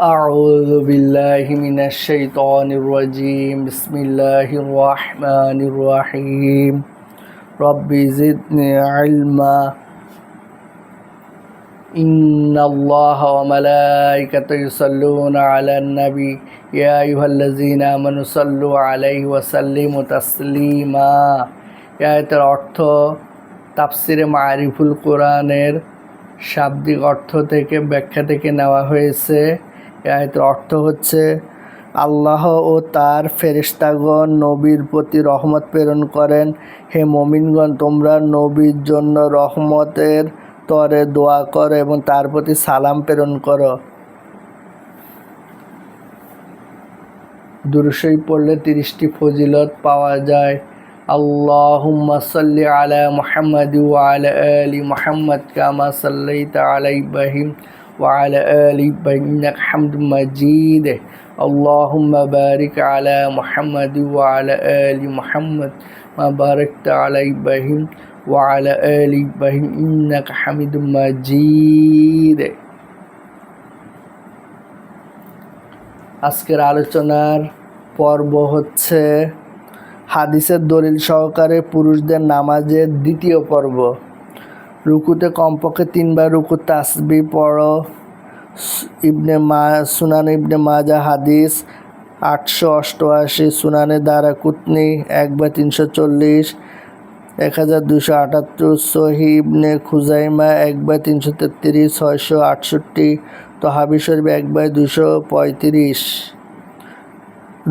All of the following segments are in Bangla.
أعوذ بالله من الشيطان الرجيم بسم الله الرحمن الرحيم رب زدني علما إن الله وملائكته يصلون على النبي يا أيها الذين آمنوا صلوا عليه وسلموا تسليما আয়াতের অর্থ তাফসিরে মারিফুল কোরআনের শাব্দিক অর্থ থেকে ব্যাখ্যা থেকে নেওয়া হয়েছে। আয়াতের অর্থ হচ্ছে, আল্লাহ ও তার ফেরেশতাগণ নবীর প্রতি রহমত প্রেরণ করেন। হে মুমিনগণ, তোমরা নবীর জন্য রহমতের তরে দোয়া করো এবং তার প্রতি সালাম প্রেরণ করো। দুরূদ শরীফ পড়লে 30টি ফজিলত পাওয়া যায়। আল্লাহুম্মা সাল্লি আলা মুহাম্মাদ ওয়া আলা আলি মুহাম্মাদ কামা সাল্লাইতা আলা ইব্রাহিম ওয়া আলা আলি ইব্রাহিম ইন্নাকা হামিদুম মাজিদ। আল্লাহুম্মা বারিক আলা মুহাম্মাদ ওয়া আলা আলি মুহাম্মাদ মা বারাকতা আলা ইব্রাহিম ওয়া আলা আলি ইব্রাহিম ইন্নাকা হামিদুম মাজিদ। আজকের আলোচনার পর্ব হচ্ছে হাদিসের দলিল সহকারে পুরুষদের নামাজের দ্বিতীয় পর্ব। রুকুতে কমপক্ষে 3 বার রুকু তাসবিহ পড়ো। সুনানে ইবনে মাজা হাদিস 888, সুনানে দারাকুতনি 1/340, 1278, সহিহ ইবনে খুজাইমা 1/333, 668, তহাবি শরীফ 1/235।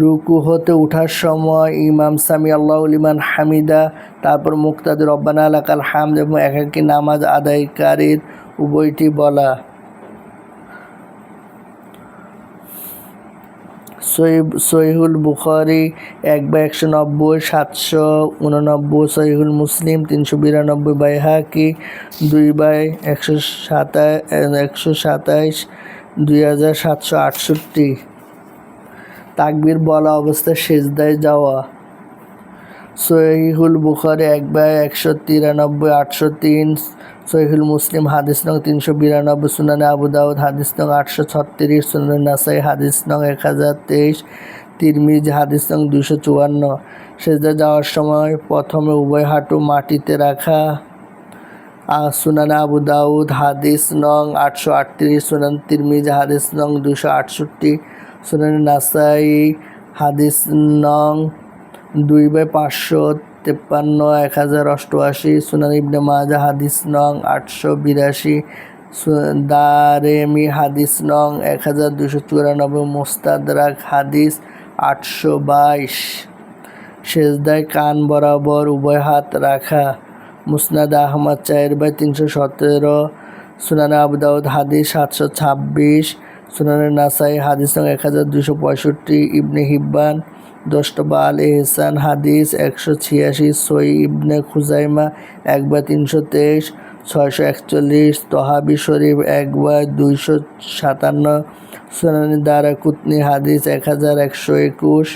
রুকু হতে ওঠার সময় ইমাম সামি আল্লাহু লিমান হামিদা, তারপর মুক্তাদি রব্বানা লাকাল হামদ এবং একাকী নামাজ আদায়কারীর উভয়টি বলা। সহিহুল বুখারী 1/190, 789, সহিহুল মুসলিম 392, বাইহাকি 2/127, 2768। তাকবীর বলা অবস্থায় সিজদায় যাওয়া। সহিহুল বুখারী 1/193, 803, সহিহুল মুসলিম হাদিস নং 392, সুনানে আবু দাউদ হাদিস নং 836, সুনানে নাসাই হাদিস নং 1023, তিরমিজি হাদিস নং 254। সিজদায় যাওয়ার সময় প্রথমে উভয় হাঁটু মাটিতে রাখা। সুনানে আবু দাউদ হাদিস নং 838, সুনান তিরমিজি হাদিস নং 268, সুনানে নাসাই হাদিস নং 2/553, 1088, সুনান ইবনে মাজা হাদিস নং 882, দারেমি হাদিস নং 1294, মুস্তাদরাক হাদিস 822। সিজদায় কান বরাবর উভয় হাত রাখা। মুসনাদ আহমদ 4/317, সুনানে আবু দাউদ হাদিস 726, সুনানে নাসাই হাদিস নং 1265, ইবনে হিব্বান 10 আল এহসান হাদিস 186, সহিহ ইবনে খুজাইমা 1/323, 641, তহাবি শরীফ 1/257, সুনানে দারাকুতনি হাদিস 1121।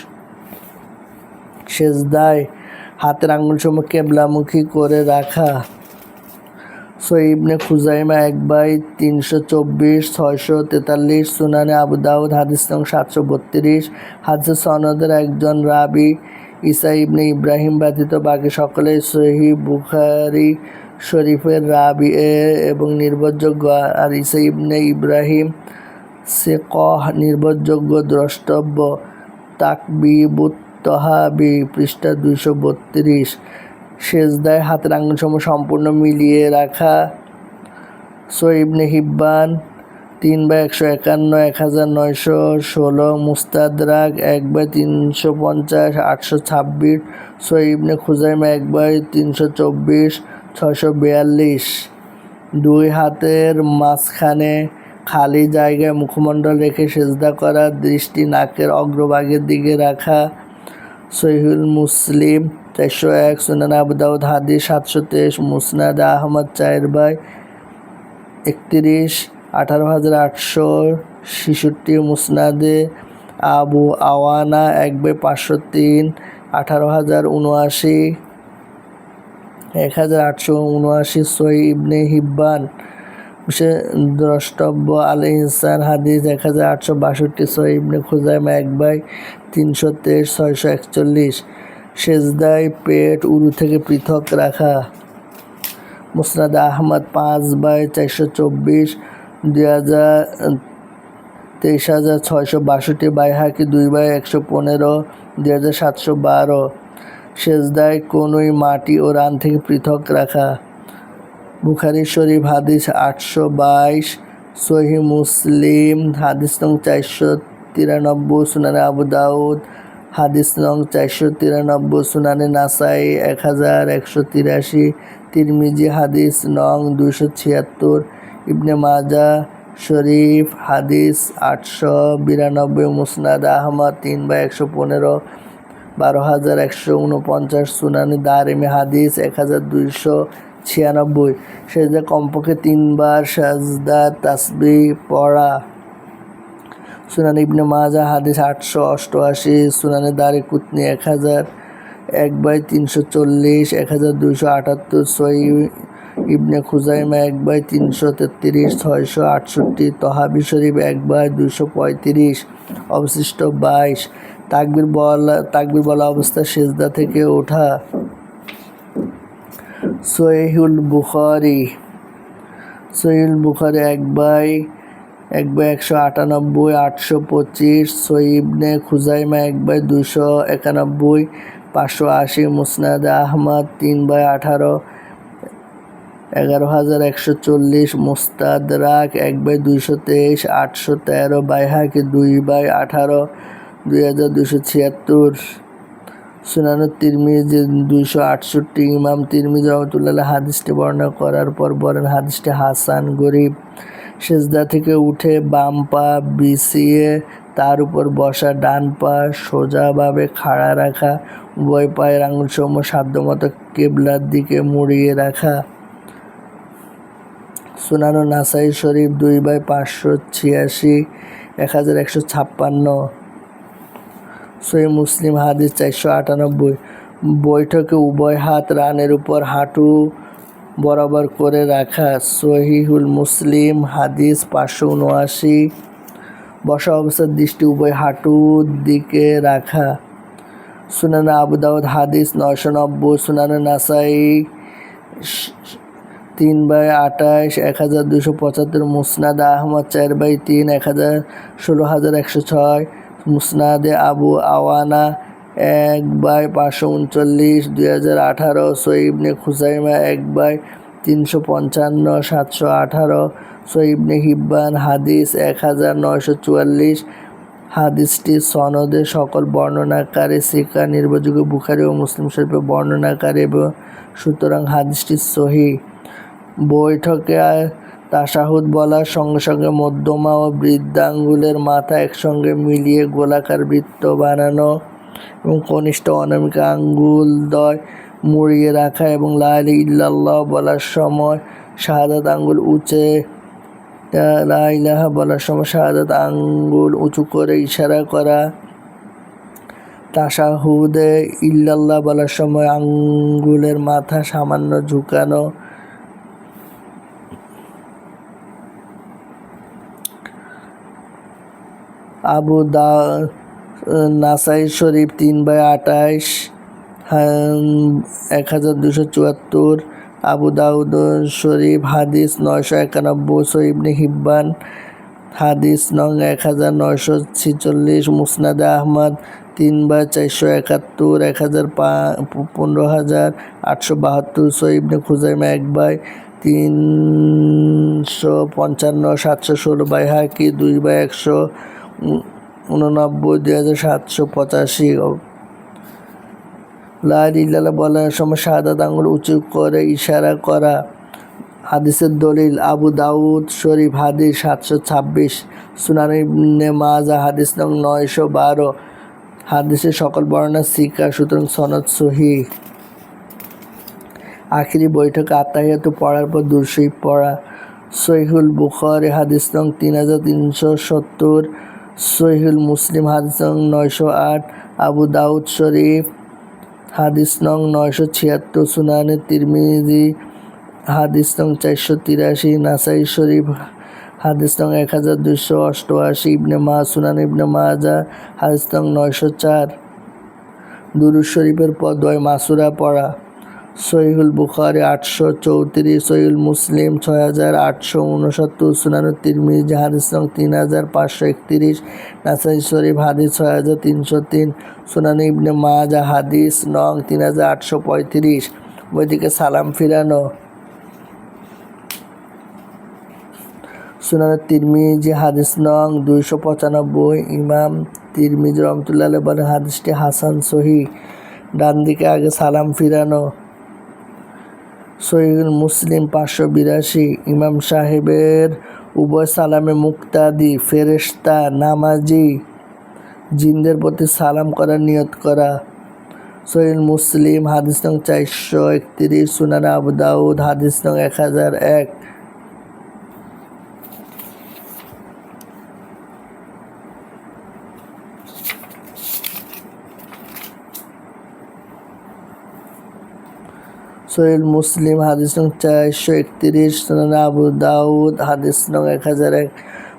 সিজদায় হাতের আঙুলসমূহ কেবলামুখী করে রাখা। সহিহ ইবনে খুজাইমা 1/324, 643, সুনানে আবু দাউদ হাদিস নং 732। হাদিসের সনদের একজন রাবি ঈসা ইবনে ইব্রাহিম ব্যতীত বাকি সকলেই সহিহ বুখারী শরীফের রাবি এবং নির্ভরযোগ্য। আর ঈসা ইবনে ইব্রাহিম সিকাহ, নির্ভরযোগ্য দ্রষ্টব্য। তাকবিবুত তহাবি, পৃষ্ঠা 232। সিজদায় হাতের আঙুলসমূহ সম্পূর্ণ মিলিয়ে রাখা। সহিহ ইবনে হিব্বান 3/151, 1916, মুস্তাদরাক 1/350, 826, সহিহ ইবনে খুজাইমা 1/324, 642। দুই হাতের মাঝখানে খালি জায়গায় মুখমণ্ডল রেখে সিজদা করা। দৃষ্টি নাকের অগ্রভাগের দিকে রাখা। সহিহুল মুসলিম 401, সুনানে আবু দাউদ হাদিস 723, মুসনাদ আহমদ 4/31, 18866, মুসনাদে আবু আওয়ানা 1/503, 18079, 1879, সহিহ ইবনে হিব্বান সে দ্রষ্টব্য আল ইহসান হাদিস 1862, সহিহ ইবনে খুজাইমা 1/323, 641। সেজদায় পেট উরু থেকে পৃথক রাখা। মুসনাদ আহমদ 5/424, 23,662, বাইহাকি 2/115, 2712। সেজদায় কনুই মাটি ও রান থেকে পৃথক রাখা। বুখারী শরীফ হাদিস 822, সহিহ মুসলিম হাদিস নং 493, সুনানে আবু দাউদ হাদিস নং 493, সুনানে নাসাই 1183, তিরমিজি হাদিস নং 276, ইবনে মাজাহ শরীফ হাদিস 892, মুসনাদ আহমদ 3/115, 12,149, সুনানে দারিমি হাদিস 1296। সেজদা কমপক্ষে 3 বার সাজদা তাসবিহ পড়া। সুনানে ইবনে মাজাহ হাদিস 888, সুনানে দারিকুতনি 1,340, 1,278, সহিহ ইবনে খুজাইমা 1/333, 668, তহাবি শরীফ 1/235। অবশিষ্ট 22। তাকবীর বলা অবস্থা সেজদা থেকে ওঠা। সহিহুল বুখারী 1/198, 825, সহিহ ইবনে খুজাইমা 1/291, 580, মুসনাদ আহমদ 3/18, 11,140, মুস্তাদরাক 1/223, 813, বাইহাকি 2/18, 2,276, সুনানুত তিরমিজি 268। ইমাম তিরমিজি রহমাতুল্লাহ হাদিসটি বর্ণনা করার পর বলেন, হাদিসটি হাসান গরীব। সেজদা থেকে উঠে বাম পা বিছিয়ে তার উপর বসা, ডান পা সোজাভাবে খাড়া রাখা, উভয় পায়ের আঙুলসমূহ সাধ্যমতো কিবলার দিকে মুড়িয়ে রাখা। সুনান নাসাই শরীফ 2/586, 1156। সহিহ মুসলিম হাদিস 498। বৈঠকে উভয় হাত রানের উপর হাঁটু বরাবর করে রাখা। সহিহুল মুসলিম হাদিস 579। বসা অবস্থার দৃষ্টি উভয় হাঁটুর দিকে রাখা। সুনানে আবু দাউদ হাদিস 990, সুনানে নাসাই 3/28, 1275, মুসনাদ আহমদ 4/3, 16,106, মুসনাদে আবু আওয়ানা 1/539, 2018, সহিহ ইবনে খুজাইমা 1/355, 718, সহিহ ইবনে হিব্বান হাদিস 1944। হাদিসটি সনদে সকল বর্ণনাকারী সিকা নির্ভরযোগ্য। বুখারী ও মুসলিম শরীফের বর্ণনাকারী এবং সুতরাং হাদিসটি সহিহ। বৈঠকে তাশাহুদ বলার সঙ্গে সঙ্গে মধ্যমা ও বৃদ্ধাঙ্গুলের মাথা একসঙ্গে মিলিয়ে গোলাকার বৃত্ত বানানো এবং কনিষ্ঠ অনামিকা আঙ্গুলদ্বয় মুড়িয়ে রাখা এবং লা ইলাহা ইল্লাল্লাহ বলার সময় শাহাদাত আঙ্গুল লা ইলাহা বলার সময় শাহাদাত আঙ্গুল উঁচু করে ইশারা করা। তাশাহুদে ইল্লাল্লাহ বলার সময় আঙ্গুলের মাথা সামান্য ঝুঁকানো। আবু নাসাই শরীফ 3/28, 1274, আবু দাউদ শরীফ হাদিস 991, সহিহ ইবনে হিব্বান হাদিস নং 1946, মুসনাদে আহমদ 3/471, 15,872, সহিহ ইবনে খুজাইমা 1/355, 716, বাইহাকি 2/189, 2,785। লা ইলাহা ইল্লাল্লাহ বলার সময় শাহাদাত আঙ্গুল উঁচু করে ইশারা করা। হাদিসের দলিল আবু দাউদ শরীফ হাদিস 726, সুনান ইবনে মাজাহ হাদিস নং 912। হাদিসের সকল বর্ণনা সিকা, সুতরাং সনদ সহিহ। আখিরি বৈঠকে আত্তাহিয়াতু পড়ার পর দুরূদ শরীফ পড়া। সহিহুল বুখারী হাদিস নং 3,370, সহিহুল মুসলিম হাদিস নং 908, আবু দাউদ শরীফ হাদিস নং 976, সুনানে তিরমিজি হাদিস নং 483, নাসাই শরীফ হাদিস নং 1288, সুনান ইবনে মাজা হাদিস নং 904। দুরূদ শরীফের পর দোয়া মাসুরা পড়া। সহিহুল বুখারী 834, সহিহুল মুসলিম 6869, সুনান তিরমিজি হাদিস নং 3531, নাসাই শরীফ হাদিস 6303, সুনান ইবনে মাজা হাদিস নং 3835। ওইদিকে সালাম ফিরানো। সুনান তিরমিজি হাদিস নং 295, ইমাম তিরমিজি রহমতুল্লাহ আলাইহি বলেন হাদিসটি হাসান সহি। ডান দিকে আগে সালাম ফিরানো। সহিহুল মুসলিম 582, ইমাম সাহেবের উভয় সালামে মুক্তাদি ফেরেশতা নামাজি জিনদের প্রতি সালাম করার নিয়ত করা। সহিহুল মুসলিম হাদিস নং 431, সুনান আবু দাউদ হাদিস নং 1001। সহিহুল মুসলিম হাদিস নং 431, সুনান আবু দাউদ হাদিস নং 1001।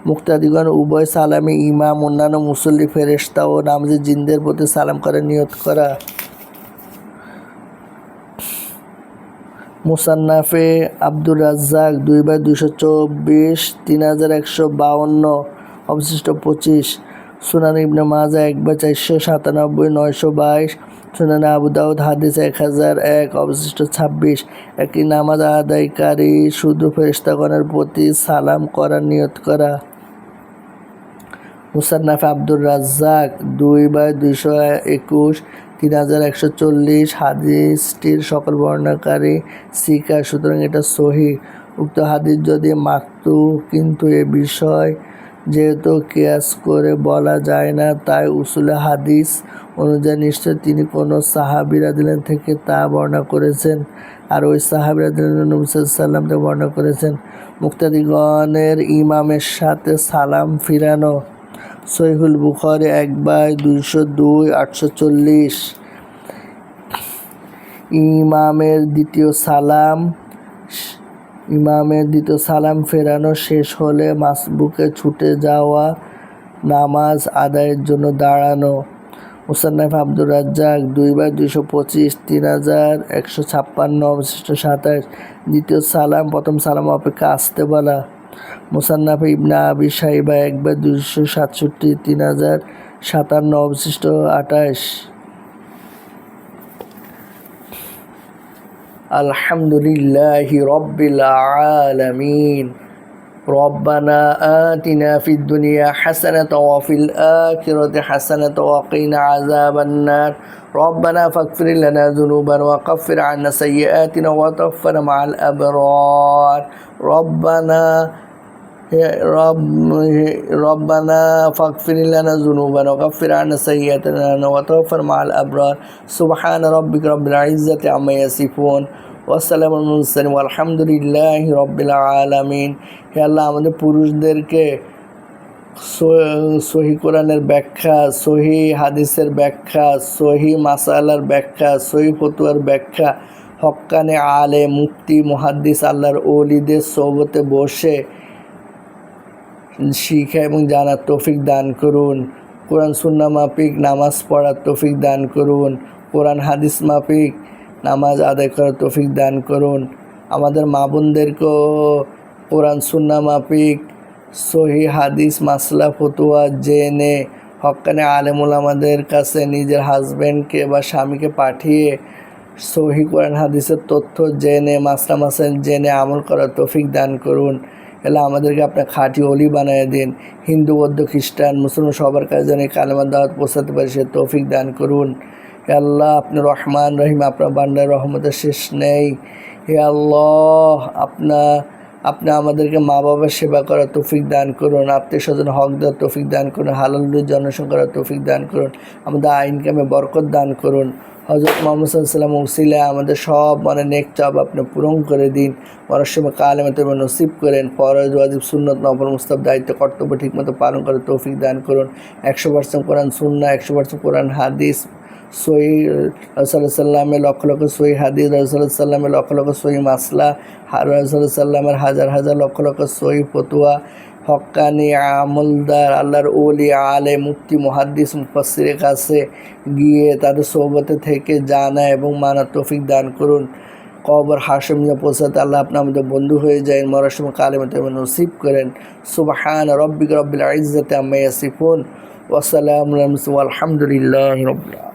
মুক্তাদিগণ উভয় সালামে ইমাম, অন্যান্য মুসল্লি, ফেরেশতা ও নামাজি জিনদের প্রতি সালাম করার নিয়ত করা। মুসান্নাফে আব্দুর রাজ্জাক 2/224, 3152, অবশিষ্ট 25। সুনান ইবনে মাজা 1/497, 922। সুনান আবু দাউদ হাদিস 1001, অবশিষ্ট 26। একটি নামাজ আদায়কারী শুধু ফেরেশতাগণের প্রতি সালাম করার নিয়ত করা। মুসান্নাফে আব্দুর রাজ্জাক 2/221, 3140, হাদিসটির সকল বর্ণনাকারী সিকা, সুতরাং এটা সহি। উক্ত হাদিস যদি মাকতু, কিন্তু এ বিষয় যেহেতু কিয়াস করে বলা যায় না, তাই উসুলে হাদিস অনুযায়ী নিশ্চয় তিনি কোনো সাহাবী রাদিয়াল্লাহু থেকে তা বর্ণনা করেছেন, আর ওই সাহাবী রাদিয়াল্লাহু নবী সাল্লাল্লাহু আলাইহি ওয়াসাল্লাম থেকে বর্ণনা করেছেন। মুক্তাদিগণের ইমামের সাথে সালাম ফিরানো। সহিহুল বুখারী 1/202, 840। ইমামের দ্বিতীয় সালাম ফেরানো শেষ হলে মাসবুকে ছুটে যাওয়া নামাজ আদায়ের জন্য দাঁড়ানো। মুসান্নাফ আব্দুর রাজ্জাক 2/225, 3156, অবশিষ্ট 27। দ্বিতীয় সালাম প্রথম সালাম অপেক্ষা আসতে বলা। মুসান্নাফে ইবনে আবি শাইবা 1/267, 3057, অবশিষ্ট 28। আলহামদুলিল্লাহি রাব্বিল আলামিন। ربنا آتنا في الدنيا حسنة وفي الآخرة حسنة وقنا عذاب النار ربنا فاغفر لنا ذنوبنا وكفر عنا سيئاتنا وتوفنا مع الأبرار ربنا فاغفر لنا ذنوبنا وكفر عنا سيئاتنا وتوفنا مع الأبرار سبحان ربك رب العزة عما يصفون ওয়াসসালামুল মুরসালিন আলহামদুলিল্লাহি রাব্বিল আলামিন। হে আল্লাহ, আমাদের পুরুষদেরকে সহি কোরআনের ব্যাখ্যা, সহি হাদিসের ব্যাখ্যা, সহি মাসালার ব্যাখ্যা, সহি ফতুয়ার ব্যাখ্যা, হক্কানে আলে মুফতি মুহাদ্দিস আল্লাহর ওলিদের সোহবতে বসে শিখা এবং জানার তৌফিক দান করুন। কোরআন সুন্নাহ মাফিক নামাজ পড়ার তৌফিক দান করুন। কোরআন হাদিস মাফিক নামাজ আদায় করার তৌফিক দান করুন। আমাদের মা বোনদেরকেও কোরআন সুন্নাহ মাফিক সহি হাদিস মাসলা ফতুয়া জেনে হক্কানে আলেম ওলামাদের কাছে নিজের হাজব্যান্ডকে বা স্বামীকে পাঠিয়ে সহি কোরআন হাদিসের তথ্য জেনে মাসলা মাসাইল জেনে আমল করার তৌফিক দান করুন। এলা আমাদেরকে আপনার খাঁটি ওলি বানিয়ে দিন। হিন্দু, বৌদ্ধ, খ্রিস্টান, মুসলমান সবার কাছে যেন কালেমার দাওয়াত পৌঁছাতে পারে সে তৌফিক দান করুন। হে আল্লাহ, আপনি রহমান রহিম, আপনার বান্দার রহমতের শেষ নেই। হে আল্লাহ, আপনি আমাদেরকে মা বাবার সেবা করার তৌফিক দান করুন, আত্মীয় স্বজন হক দেওয়ার তৌফিক দান করুন, হালাল জনসংখ্যা করার তৌফিক দান করুন, আমাদের আইন কামে বরকত দান করুন। হযরত মুহাম্মদ সাল্লাল্লাহু আলাইহি ওয়াসাল্লাম উসিলায় আমাদের সব নেক চাওয়া আপনি পূরণ করে দিন। মরার সময় কালেমা তওবা নসিব করেন। ফরজ, ওয়াজিব, সুন্নত, নফল, মুস্তাহাব দায়িত্ব কর্তব্য ঠিকমতো পালন করার তৌফিক দান করুন। 100% কোরআন সুন্নাহ, 100% কোরআন হাদিস সহি রাসূলুল্লাহ সাল্লামের লক্ষ লক্ষ সহি হাদিস, রাসূলুল্লাহ সাল্লামের লক্ষ লক্ষ সহি মাসলা, রাসূলুল্লাহ সাল্লামের হাজার হাজার লক্ষ লক্ষ সহি ফতোয়া, হক্কানি আমলদার আল্লাহর ওলি আলে মুফতি মুহাদ্দিস মুফাসসিরের কাছে গিয়ে তাদের সোহবতে থেকে জানা এবং মানা তৌফিক দান করুন। কবর হাশমিয়া পৌঁছাতে আল্লাহ আপনি আমাদের বন্ধু হয়ে যায়, মরার সময় কালেমাতে নসিব করেন। সুবহান রব্বিকা রব্বিল ইজ্জাতি আম্মা ইয়াসিফুন ওয়া সালামুন আলা মুরসালিন ওয়ালহামদুলিল্লাহি রাব্বিল আলামিন।